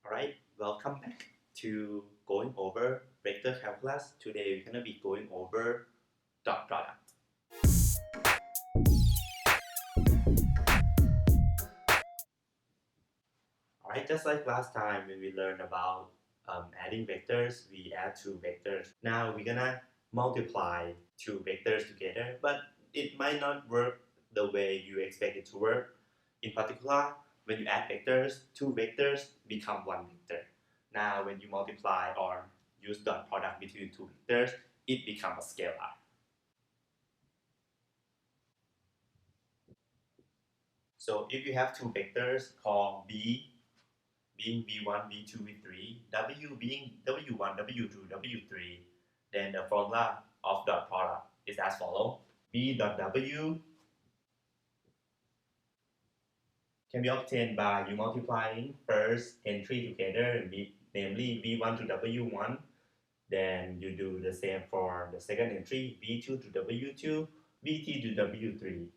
Alright, welcome back to going over vector calculus. Today we're going to be going over dot product. Alright, just like last time when we learned about adding vectors, we add two vectors. Now we're gonna multiply two vectors together, but it might not work the way you expect it to work. In particular, when you add vectors, two vectors become one vector. Now when you multiply or use dot product between two vectors, it becomes a scalar. So if you have two vectors called b being v1, v2, v3, w being w1, w2, w3, then the formula of dot product is as follows. b dot w can be obtained by you multiplying first entry together, namely v1 to w1. Then you do the same for the second entry, v2 to w2, v3 to w3,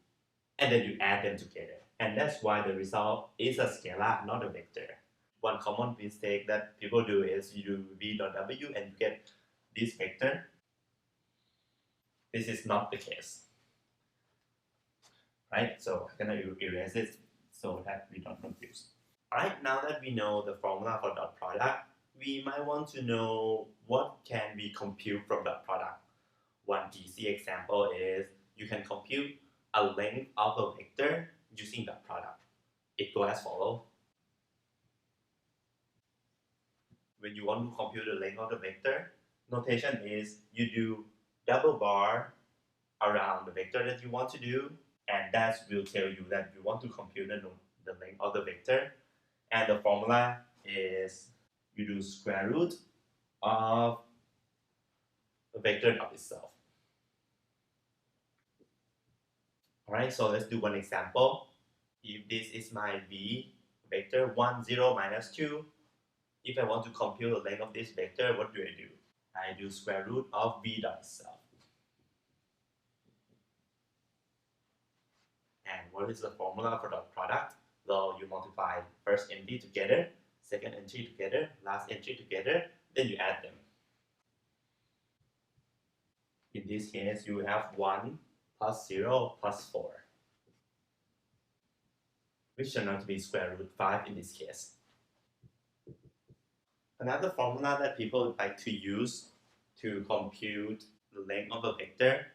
and then you add them together. And that's why the result is a scalar, not a vector. One common mistake that people do is you do v dot w and you get this vector. This is not the case, right? So I'm gonna erase it so that we don't confuse. Alright, now that we know the formula for dot product, we might want to know what can we compute from dot product. One easy example is you can compute a length of a vector using dot product. It goes as follows. When you want to compute the length of the vector, notation is you do double bar around the vector that you want to do, and that will tell you that you want to compute the length of the vector. And the formula is you do square root of the vector of itself. Alright, so let's do one example. If this is my v vector 1, 0, minus 2, if I want to compute the length of this vector, what do? I do square root of v dot itself. And what is the formula for dot product? Well, you multiply first entry together, second entry together, last entry together, then you add them. In this case, you have 1 plus 0 plus 4, which turns out to be square root 5 in this case. Another formula that people like to use to compute the length of a vector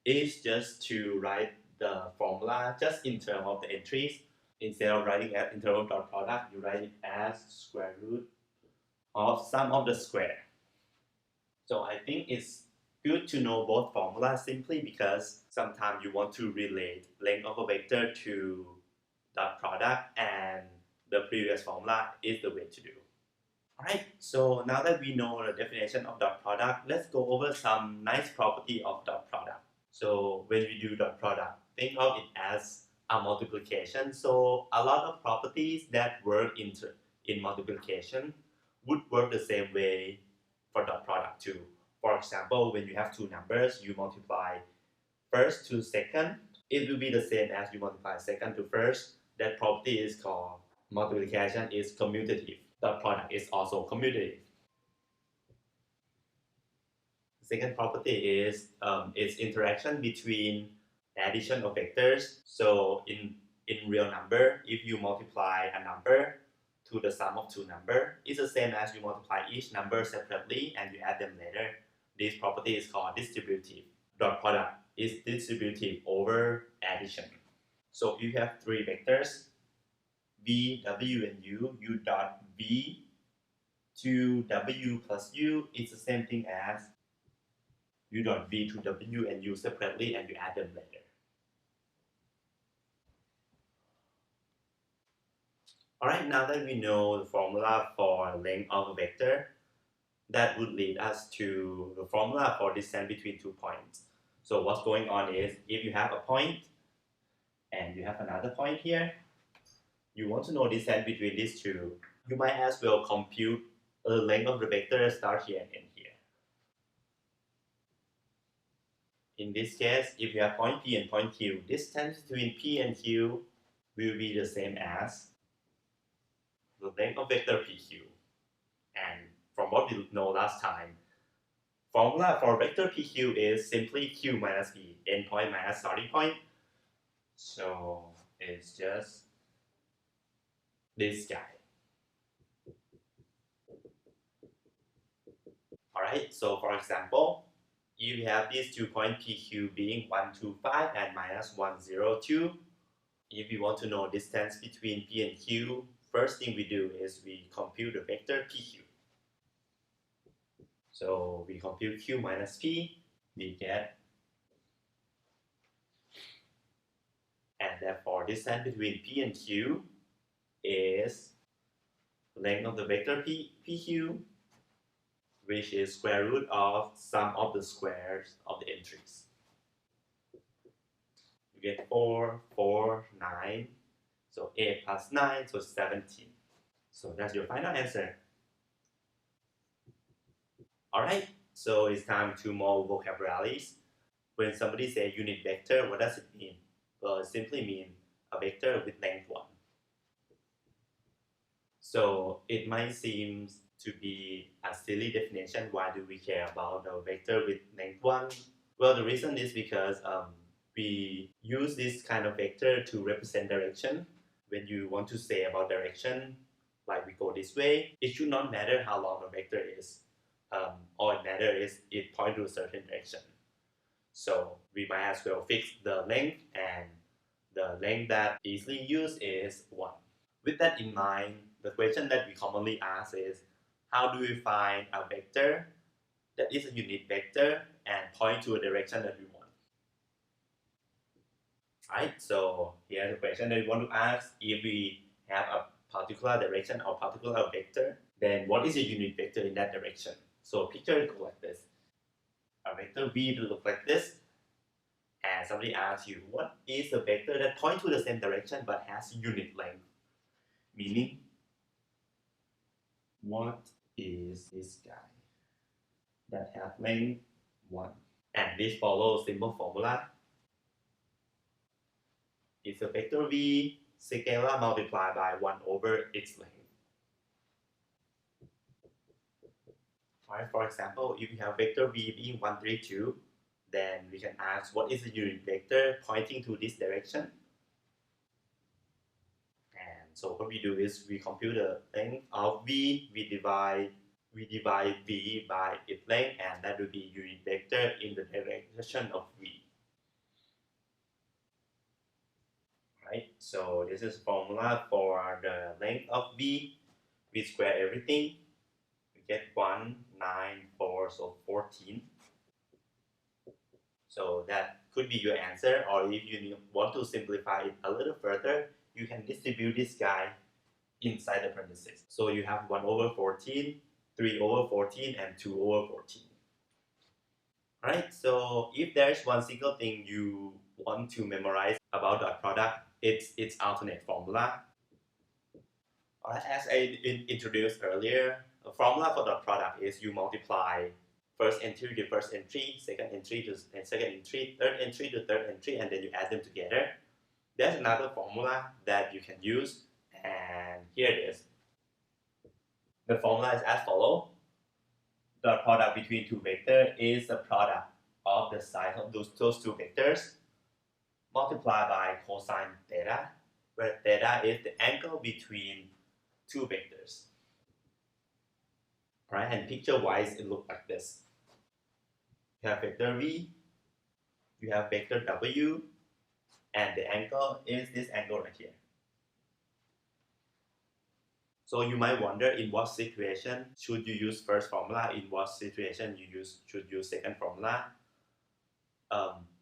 is just to write the formula just in terms of the entries. Instead of writing it in terms of dot product, you write it as square root of sum of the square. So I think it's good to know both formulas simply because sometimes you want to relate length of a vector to dot product, and the previous formula is the way to do. Alright, so now that we know the definition of dot product, let's go over some nice property of dot product. So when we do dot product, think of it as a multiplication. So a lot of properties that work in multiplication would work the same way for dot product too. For example, when you have two numbers, you multiply first to second, it will be the same as you multiply second to first. That property is called multiplication is commutative. Dot product is also commutative. The second property is its interaction between addition of vectors. So in real number, if you multiply a number to the sum of two numbers, it's the same as you multiply each number separately and you add them later. This property is called distributive. Dot product is distributive over addition. So if you have three vectors, v, w, and u dot v to w plus u is the same thing as u dot v to w and u separately and you add them later. Alright, now that we know the formula for length of a vector, that would lead us to the formula for distance between 2 points. So what's going on is, if you have a point and you have another point here, you want to know distance between these two, you might as well compute the length of the vector start here and end here. In this case, if you have point P and point Q, distance between P and Q will be the same as the length of vector PQ. from what we know last time. Formula for vector PQ is simply Q minus P, endpoint minus starting point. So it's just this guy. Alright, so for example, you have these 2 points PQ being 1, 2, 5 and minus 1, 0, 2. If we want to know distance between P and Q, first thing we do is we compute the vector PQ. So we compute Q minus P, we get, and therefore distance between P and Q is length of the vector PQ, which is square root of sum of the squares of the entries. You get 4, 4, 9, so 8 plus 9, so 17. So that's your final answer. Alright, so it's time to more vocabularies. When somebody says unit vector, what does it mean? Well, it simply means a vector with length 1. So it might seem to be a silly definition. Why do we care about a vector with length 1? Well, the reason is because we use this kind of vector to represent direction. When you want to say about direction, like we go this way, it should not matter how long the vector is. All it matters is it points to a certain direction. So we might as well fix the length, and the length that easily used is 1. With that in mind, the question that we commonly ask is, how do we find a vector that is a unit vector and point to a direction that we want? Right, so here's the question that we want to ask. If we have a particular direction or particular vector, then what is a unit vector in that direction? So picture it like this. A vector V will look like this, and somebody asks you, what is a vector that points to the same direction but has unit length? Meaning, what is this guy that has length 1? And this follows simple formula. It's a vector V scalar multiplied by 1 over its length. Right, for example, if you have vector V being 1, 3, 2, then we can ask what is the unit vector pointing to this direction. And so what we do is we compute the length of V, we divide V by its length, and that will be unit vector in the direction of V. Right, so this is formula for the length of V. We square everything, we get 1, 9, 4, so 14. So that could be your answer, or if you want to simplify it a little further, you can distribute this guy inside the parentheses. So you have 1 over 14, 3 over 14, and 2 over 14. Alright, so if there's one single thing you want to memorize about dot product, it's its alternate formula. Alright, as I introduced earlier, the formula for dot product is you multiply first entry to first entry, second entry to second entry, third entry to third entry, and then you add them together. There's another formula that you can use, and here it is. The formula is as follows. The product between two vectors is the product of the size of those two vectors multiplied by cosine theta, where theta is the angle between two vectors. Right, and picture-wise, it looks like this. You have vector V, you have vector W, and the angle is this angle right here. So you might wonder, in what situation should you use first formula, in what situation you should use second formula.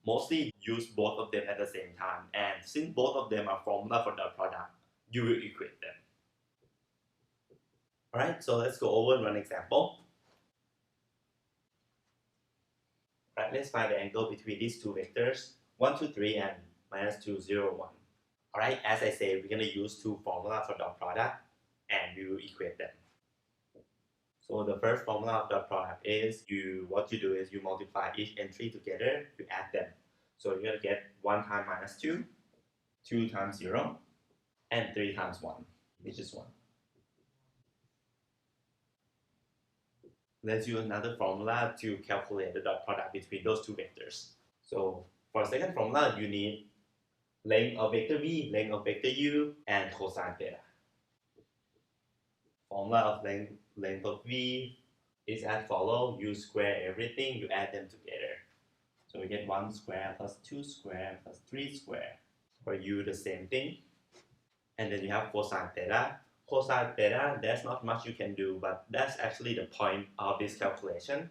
Mostly use both of them at the same time, and since both of them are formula for the product, you will equate them. Alright, so let's go over one example. Right, let's find the angle between these two vectors, 1, 2, 3, and minus 2, 0, 1. Alright, as I said, we're going to use two formula for dot product, and we will equate them. So the first formula of dot product is, what you do is you multiply each entry together, you add them. So you're going to get 1 times minus 2, 2 times 0, and 3 times 1, which is 1. Let's use another formula to calculate the dot product between those two vectors. So for the second formula, you need length of vector v, length of vector u, and cosine theta. Formula of length of v is as follows. You square everything, you add them together. So we get 1 square plus 2 square plus 3 square. For u, the same thing. And then you have cosine theta. Cosine theta, there's not much you can do, but that's actually the point of this calculation.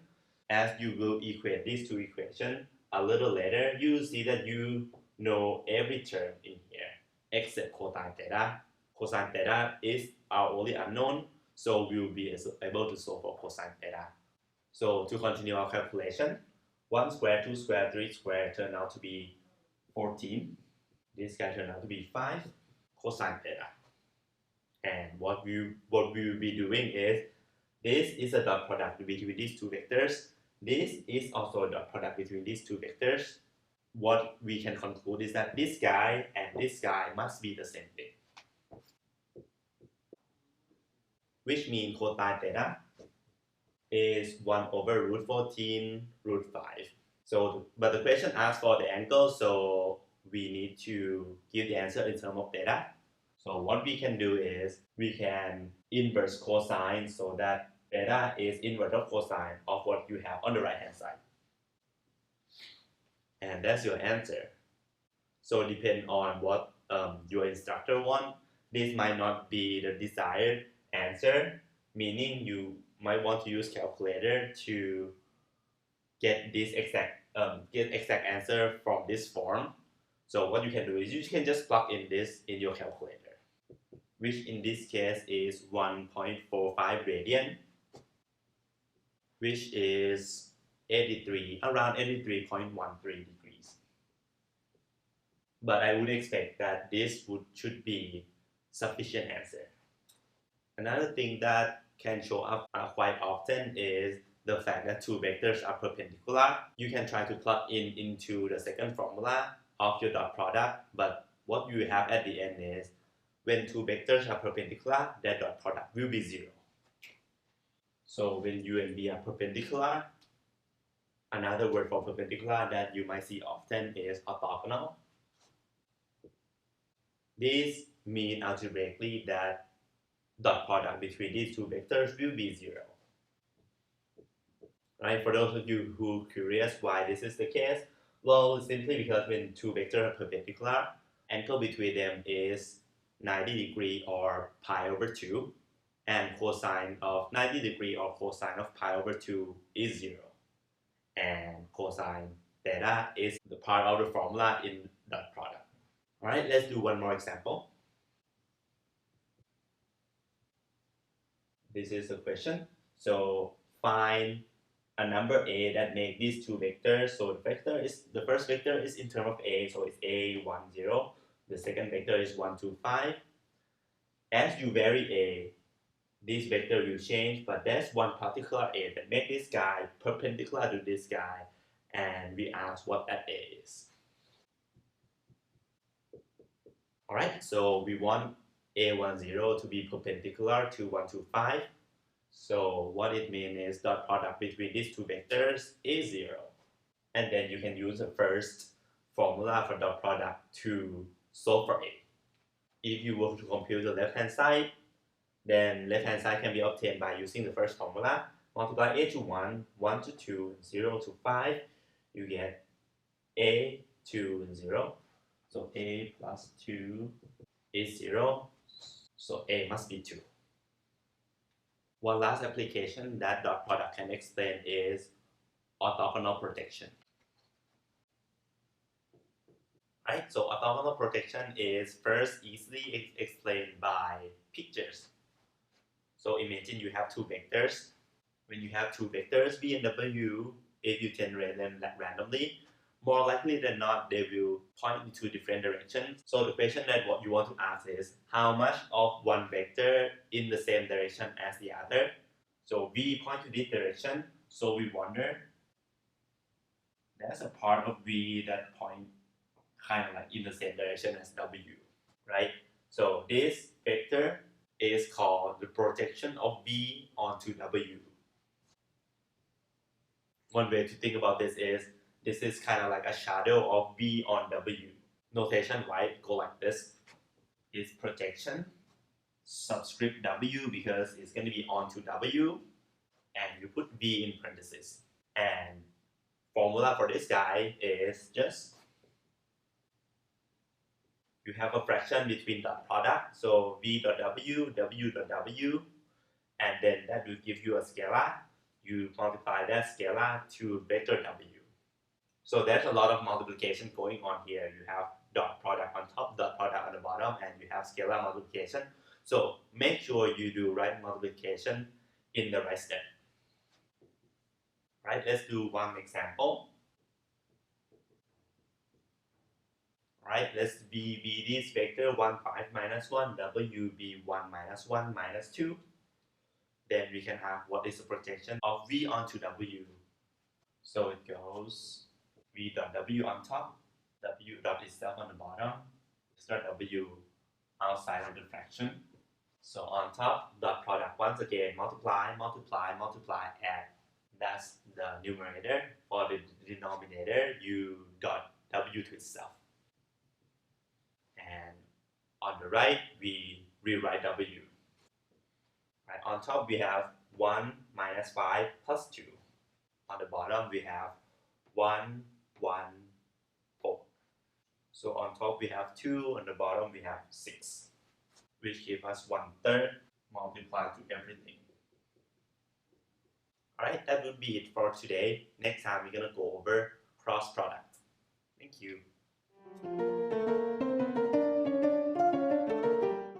As you will equate these two equations a little later, you see that you know every term in here except cosine theta. Cosine theta is our only unknown, so we will be able to solve for cosine theta. So to continue our calculation, 1 square, 2 square, 3 square turn out to be 14. This guy turned out to be 5 cosine theta. And what we will be doing is, this is a dot product between these two vectors. This is also a dot product between these two vectors. What we can conclude is that this guy and this guy must be the same thing, which means cosine theta is 1 over root 14 root 5. So, but the question asks for the angle, so we need to give the answer in terms of theta. So what we can do is we can inverse cosine so that theta is inverse of cosine of what you have on the right hand side. And that's your answer. So depend on what your instructor want. This might not be the desired answer, meaning you might want to use calculator to get this exact answer from this form. So what you can do is you can just plug in this in your calculator, which in this case is 1.45 radian, which is around 83.13 degrees. But I would expect that this should be sufficient answer. Another thing that can show up quite often is the fact that two vectors are perpendicular. You can try to plug into the second formula of your dot product, but what you have at the end is when two vectors are perpendicular, their dot product will be 0. So when U and V are perpendicular, another word for perpendicular that you might see often is orthogonal. This means algebraically that dot product between these two vectors will be 0. Right? For those of you who are curious why this is the case, well, simply because when two vectors are perpendicular, angle between them is 90 degrees or pi over 2, and cosine of 90 degrees or cosine of pi over 2 is 0. And cosine theta is the part of the formula in dot product. All right, let's do one more example. This is a question. So find a number a that make these two vectors. So the first vector is in terms of a, so it's a10. The second vector is 125. As you vary a, this vector will change, but there's one particular a that make this guy perpendicular to this guy, and we ask what that a is. All right, so we want a10 to be perpendicular to 125. So what it means is dot product between these two vectors is 0. And then you can use the first formula for dot product to solve for a. If you were to compute the left-hand side, then left-hand side can be obtained by using the first formula. Multiply a to 1, 1 to 2, 0 to 5. You get a 2 and 0. So a plus 2 is 0. So a must be 2. One last application that dot product can explain is orthogonal protection. Right? So orthogonal protection is first easily explained by pictures. So imagine you have two vectors. When you have two vectors, v and w, if you generate them randomly, more likely than not, they will point in two different directions. So the question that what you want to ask is, how much of one vector in the same direction as the other? So v point to this direction, so we wonder, there's a part of v that point kind of like in the same direction as w, right? So this vector is called the projection of v onto w. one way to think about this is kind of like a shadow of V on W. Notation, right, go like this. Is projection subscript W because it's going to be onto W, and you put V in parentheses. And formula for this guy is just you have a fraction between dot product, so V dot W, W dot W, and then that will give you a scalar. You multiply that scalar to vector W. So there's a lot of multiplication going on here. You have dot product on top, dot product on the bottom, and you have scalar multiplication. So make sure you do right multiplication in the right step. Right, let's do one example. Right, let's be this vector 1, 5 minus 1, W be 1 minus 1 minus 2. Then we can have what is the projection of V onto W. So it goes V dot W on top, W dot itself on the bottom, dot W outside of the fraction. So on top, dot product once again, multiply, multiply, multiply, add. That's the numerator. For the denominator, you dot W to itself. And on the right, we rewrite W. Right, on top, we have 1 minus 5 plus 2. On the bottom, we have 1, 1, 4. So on top, we have 2. On the bottom, we have 6, which gives us 1/3 multiplied to everything. Alright, that would be it for today. Next time, we're going to go over cross product. Thank you.